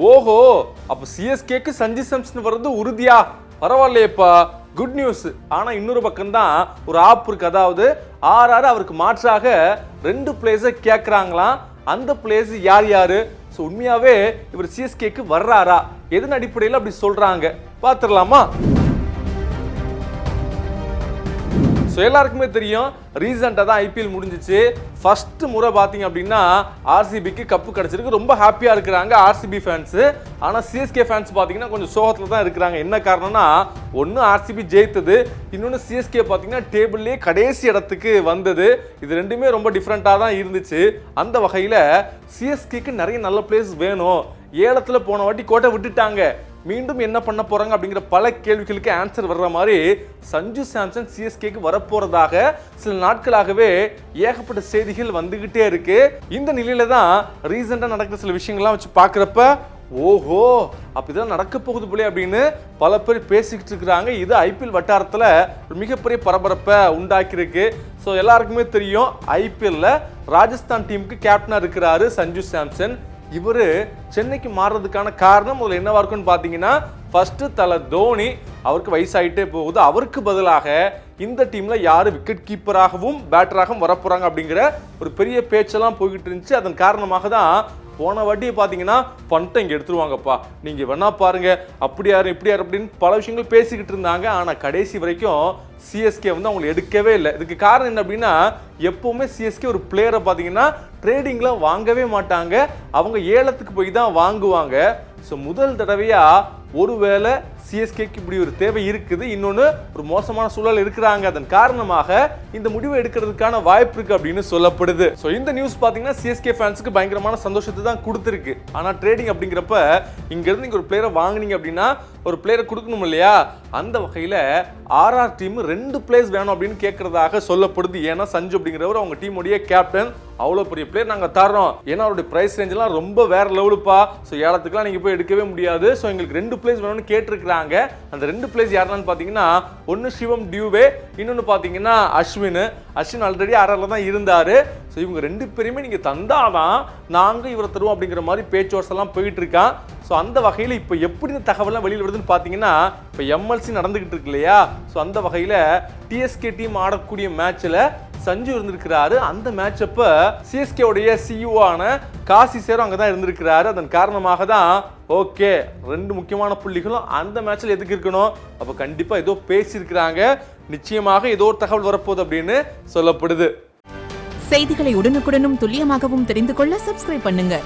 ஓஹோ, அப்ப சிஎஸ்கேக்கு சஞ்சு சாம்சன் வர்றது உறுதியா? பரவாயில்லையப்பா, குட் நியூஸ். ஆனா இன்னொரு பக்கம் தான் ஒரு ஆப் இருக்கு. அதாவது ஆர்ஆர் அவருக்கு மாற்றாக 2 பிளேயர்ஸை கேட்கறாங்களாம். அந்த பிளேயர்ஸ் யார் யாரு? ஸோ உண்மையாவே இவர் சிஎஸ்கேக்கு வர்றாரா? எதன் அடிப்படையில் அப்படி சொல்றாங்க பார்த்துடலாமா? ஸோ எல்லாருக்குமே தெரியும், ரீசெண்டாக தான் ஐபிஎல் முடிஞ்சிச்சு. ஃபர்ஸ்ட் முறை பார்த்தீங்க அப்படின்னா ஆர்சிபிக்கு கப்பு கிடச்சிருக்கு. ரொம்ப ஹாப்பியாக இருக்கிறாங்க ஆர்சிபி ஃபேன்ஸு. ஆனால் சிஎஸ்கே ஃபேன்ஸ் பார்த்தீங்கன்னா கொஞ்சம் சோகத்தில் தான் இருக்கிறாங்க. என்ன காரணம்னா, ஒன்று ஆர்சிபி ஜெயித்தது, இன்னொன்று சிஎஸ்கே பார்த்தீங்கன்னா டேபிள்லேயே கடைசி இடத்துக்கு வந்தது. இது ரெண்டுமே ரொம்ப டிஃப்ரெண்ட்டாக தான் இருந்துச்சு. அந்த வகையில் சிஎஸ்கேக்கு நிறைய நல்ல பிளேயர்ஸ் வேணும். ஏலத்தில் போன வாட்டி கோட்டை விட்டுட்டாங்க. மீண்டும் என்ன பண்ண போறாங்க அப்படிங்கிற பல கேள்விகளுக்கு ஆன்சர் வர்ற மாதிரி சஞ்சு சாம்சன் சிஎஸ்கேக்கு வரப்போறதாக சில நாட்களாகவே ஏகப்பட்ட செய்திகள் வந்துகிட்டே இருக்கு. இந்த நிலையில தான் ரீசெண்டா நடக்கிற சில விஷயங்கள்லாம் வச்சு பார்க்குறப்ப, ஓஹோ அப்ப இதெல்லாம் நடக்க போகுது போலே அப்படின்னு பல பேர் பேசிக்கிட்டு இருக்கிறாங்க. இது ஐபிஎல் வட்டாரத்தில் ஒரு மிகப்பெரிய பரபரப்பை உண்டாக்கியிருக்கு. ஸோ எல்லாருக்குமே தெரியும், ஐபிஎல்ல ராஜஸ்தான் டீமுக்கு கேப்டனா இருக்கிறாரு சஞ்சு சாம்சன். இவர் சென்னைக்கு மாறுறதுக்கான காரணம் முதல்ல என்னவா இருக்குன்னு பார்த்தீங்கன்னா, ஃபர்ஸ்ட் தலை தோனி அவருக்கு வயசாயிட்டே போகுது. அவருக்கு பதிலாக இந்த டீம்ல யாரு விக்கெட் கீப்பராகவும் பேட்டராகவும் வரப்போறாங்க அப்படிங்கிற ஒரு பெரிய பேச்செல்லாம் போய்கிட்டு இருந்துச்சு. அதன் காரணமாக தான் போன வாட்டி பார்த்தீங்கன்னா பண்ட்டை இங்கே எடுத்துருவாங்கப்பா, நீங்கள் வேணா பாருங்க, அப்படி யாரு இப்படி யாரு அப்படின்னு பல விஷயங்கள் பேசிக்கிட்டு இருந்தாங்க. ஆனால் கடைசி வரைக்கும் சிஎஸ்கே வந்து அவங்களை எடுக்கவே இல்லை. இதுக்கு காரணம் என்ன அப்படின்னா, எப்பவுமே சிஎஸ்கே ஒரு பிளேயரை பார்த்தீங்கன்னா ட்ரேடிங்ல வாங்கவே மாட்டாங்க, அவங்க ஏலத்துக்கு போய் தான் வாங்குவாங்க. ஸோ முதல் தடவையா ஒருவேளை சிஎஸ்கேக்கு இப்படி ஒரு தேவை இருக்குது, இன்னொன்று ஒரு மோசமான சூழல் இருக்கிறாங்க. அதன் காரணமாக இந்த முடிவை எடுக்கிறதுக்கான வாய்ப்பு இருக்கு அப்படின்னு சொல்லப்படுது. ஸோ இந்த நியூஸ் பார்த்தீங்கன்னா சிஎஸ்கே ஃபேன்ஸுக்கு பயங்கரமான சந்தோஷத்தை தான் கொடுத்துருக்கு. ஆனால் ட்ரேடிங் அப்படிங்கிறப்ப இங்கிருந்து நீங்கள் ஒரு பிளேயரை வாங்கினீங்க அப்படின்னா ஒரு பிளேயரை கொடுக்கணும் இல்லையா? அந்த வகையில் ஆர்ஆர் டீம் 2 பிளேயர்ஸ் வேணும் அப்படின்னு கேட்கறதாக சொல்லப்படுது. ஏன்னா சஞ்சு அப்படிங்கிறவர் அவங்க டீமுடைய கேப்டன். அவ்வளோ பெரிய பிளேயர் நாங்கள் தரோம், ஏன்னா அவருடைய பிரைஸ் ரேஞ்செல்லாம் ரொம்ப வேற லெவலுப்பா. ஸோ ஏலத்துக்குலாம் நீங்கள் போய் எடுக்கவே முடியாது. ஸோ எங்களுக்கு 2 பிளேயர்ஸ் வேணும்னு கேட்டிருக்கிறாங்க. அந்த 2 பிளேயர்ஸ் யாருன்னு பார்த்தீங்கன்னா, ஒன்று சிவம் டியூவே, இன்னொன்று பார்த்தீங்கன்னா அஸ்வின் ஆல்ரெடி ஆர்ஆர்ல தான் இருந்தாரு. ஸோ இவங்க 2 பேருமே நீங்கள் தந்தாதான் நாங்கள் இவரை தருவோம் அப்படிங்கிற மாதிரி பேச்சுவார்த்தைலாம் போயிட்டு இருக்கான். ஸோ அந்த வகையில் இப்போ எப்படி இந்த தகவலாம் வெளியில் வருதுன்னு பார்த்தீங்கன்னா, இப்போ எம்எல்சி நடந்துகிட்டு இருக்கு இல்லையா? ஸோ அந்த வகையில் டிஎஸ்கே டீம் ஆடக்கூடிய மேட்ச்சில் சஞ்சு இருந்திருக்கிறாரு. அந்த மேட்ச் அப்ப சிஎஸ்கே உடைய சிஇஓ ஆன காசி சேரும் அங்கே தான் இருந்திருக்கிறாரு. அதன் காரணமாக தான் ஓகே 2 முக்கியமான புள்ளிகளும் அந்த மேட்ச்ல எதுக்கு இருக்கணும், அப்போ கண்டிப்பாக ஏதோ பேசியிருக்கிறாங்க. நிச்சயமாக ஏதோ ஒரு தகவல் வரப்போகுது அப்படின்னு சொல்லப்படுது. செய்திகளை உடனுக்குடனும் துல்லியமாகவும் தெரிந்து கொள்ள சப்ஸ்கிரைப் பண்ணுங்க.